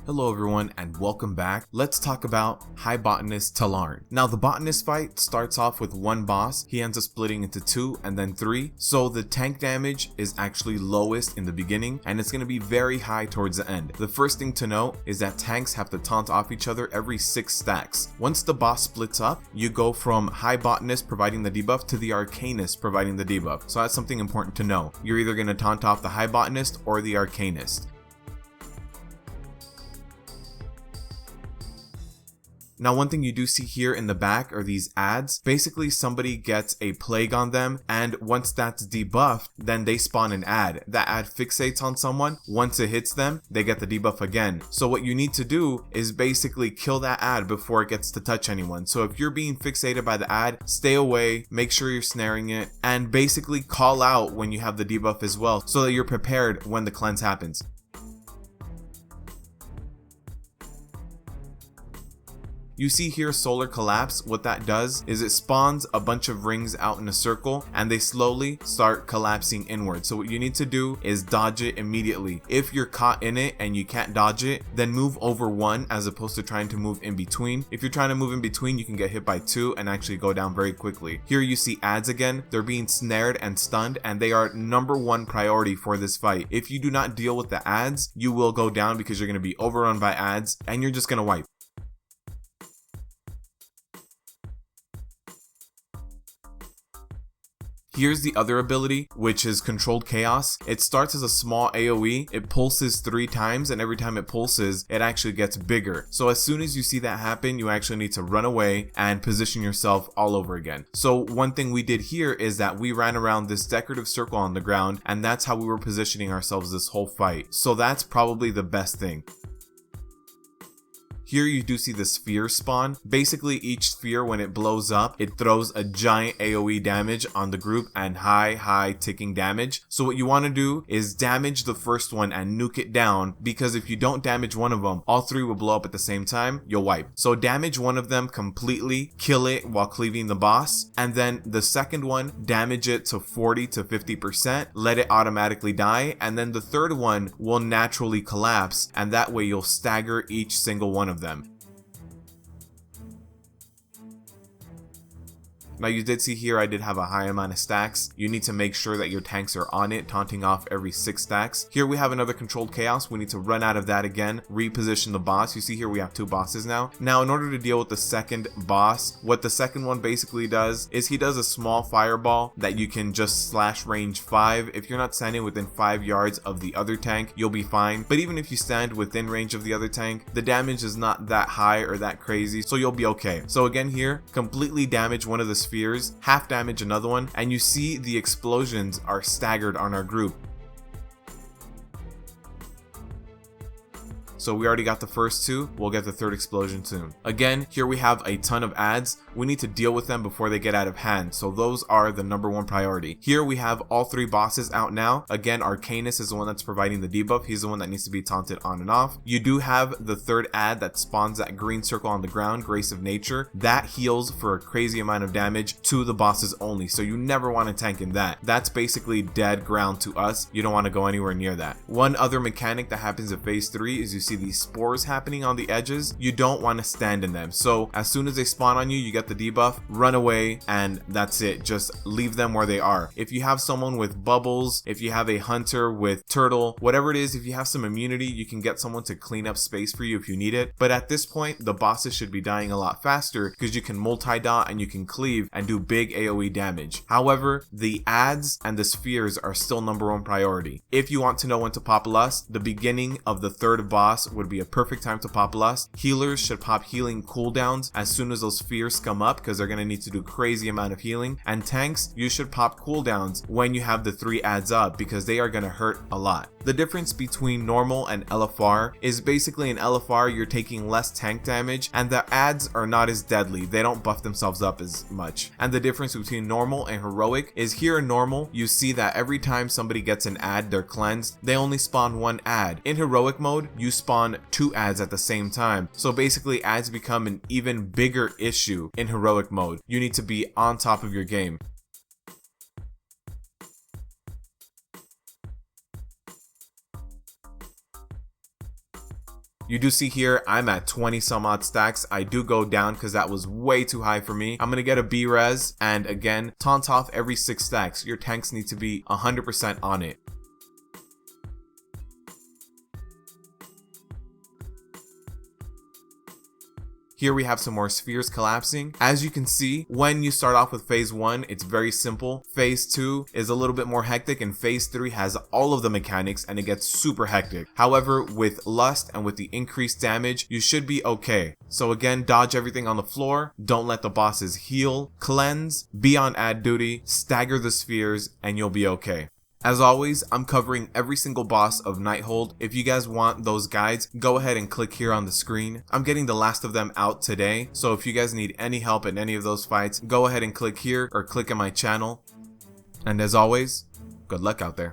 Hello everyone and welcome back. Let's talk about High Botanist Tel'arn. Now the Botanist fight starts off with one boss, he ends up splitting into 2 and then 3, so the tank damage is actually lowest in the beginning and it's going to be very high towards the end. The first thing to note is that tanks have to taunt off each other every 6 stacks. Once the boss splits up, you go from High Botanist providing the debuff to the Arcanist providing the debuff, so that's something important to know. You're either going to taunt off the High Botanist or the Arcanist. Now one thing you do see here in the back are these ads. Basically somebody gets a plague on them and once that's debuffed, then they spawn an ad. That ad fixates on someone. Once it hits them, they get the debuff again. So what you need to do is basically kill that ad before it gets to touch anyone. So if you're being fixated by the ad, stay away, make sure you're snaring it, and basically call out when you have the debuff as well so that you're prepared when the cleanse happens. You see here Solar Collapse. What that does is it spawns a bunch of rings out in a circle and they slowly start collapsing inward. So what you need to do is dodge it immediately. If you're caught in it and you can't dodge it, then move over 1 as opposed to trying to move in between. If you're trying to move in between, you can get hit by 2 and actually go down very quickly. Here you see ads again. They're being snared and stunned and they are #1 priority for this fight. If you do not deal with the ads, you will go down because you're going to be overrun by ads and you're just going to wipe. Here's the other ability, which is Controlled Chaos. It starts as a small AoE, it pulses 3 times, and every time it pulses, it actually gets bigger. So as soon as you see that happen, you actually need to run away and position yourself all over again. So one thing we did here is that we ran around this decorative circle on the ground, and that's how we were positioning ourselves this whole fight. So that's probably the best thing. Here you do see the sphere spawn. Basically each sphere, when it blows up, it throws a giant AoE damage on the group and high ticking damage. So what you want to do is damage the first one and nuke it down, because if you don't damage one of them, all 3 will blow up at the same time, you'll wipe. So damage one of them completely, kill it while cleaving the boss, and then the second one, damage it to 40 to 50%, let it automatically die, and then the third one will naturally collapse, and that way you'll stagger each single one of them. Now you did see here I did have a high amount of stacks. You need to make sure that your tanks are on it, taunting off every 6 stacks. Here we have another Controlled Chaos. We need to run out of that again, reposition the boss. You see here we have 2 bosses now. Now in order to deal with the second boss, what the second one basically does is he does a small fireball that you can just slash range 5. If you're not standing within 5 yards of the other tank, you'll be fine. But even if you stand within range of the other tank, the damage is not that high or that crazy, so you'll be okay. So again here, completely damage one of the spheres, half damage another one, and you see the explosions are staggered on our group. So we already got the first 2, we'll get the third explosion soon. Again, here we have a ton of ads. We need to deal with them before they get out of hand, so those are the #1 priority. Here we have all 3 bosses out now. Again, Arcanist is the one that's providing the debuff. He's the one that needs to be taunted on and off. You do have the third ad that spawns that green circle on the ground, Grace of Nature. That heals for a crazy amount of damage to the bosses only, so you never want to tank in that. That's basically dead ground to us. You don't want to go anywhere near that. One other mechanic that happens in phase 3 is you see these spores happening on the edges. You don't want to stand in them, so as soon as they spawn on you, you get the debuff, run away, and that's it. Just leave them where they are. If you have someone with bubbles, if you have a hunter with turtle, whatever it is, if you have some immunity, you can get someone to clean up space for you if you need it. But at this point, the bosses should be dying a lot faster because you can multi-dot and you can cleave and do big AoE damage. However, the ads and the spheres are still #1 priority. If you want to know when to pop Lust, the beginning of the third boss would be a perfect time to pop Lust. Healers should pop healing cooldowns as soon as those spheres come up, because they're going to need to do crazy amount of healing. And tanks, you should pop cooldowns when you have the 3 ads up, because they are going to hurt a lot. The difference between normal and LFR is basically in LFR you're taking less tank damage and the ads are not as deadly. They don't buff themselves up as much. And the difference between normal and heroic is here in normal you see that every time somebody gets an ad, they're cleansed, they only spawn 1 ad. In heroic mode you spawn 2 ads at the same time. So basically ads become an even bigger issue in heroic mode. You need to be on top of your game. You do see here, I'm at 20 some odd stacks. I do go down because that was way too high for me. I'm going to get a B-res, and again, taunt off every 6 stacks. Your tanks need to be 100% on it. Here we have some more spheres collapsing. As you can see, when you start off with phase 1, it's very simple. Phase 2 is a little bit more hectic, and phase 3 has all of the mechanics and it gets super hectic. However, with Lust and with the increased damage, you should be okay. So again, dodge everything on the floor, don't let the bosses heal, cleanse, be on ad duty, stagger the spheres, and you'll be okay. As always, I'm covering every single boss of NIGHTHOLD. If you guys want those guides, go ahead and click here on the screen. I'm getting the last of them out today, so if you guys need any help in any of those fights, go ahead and click here or click in my channel. And as always, good luck out there.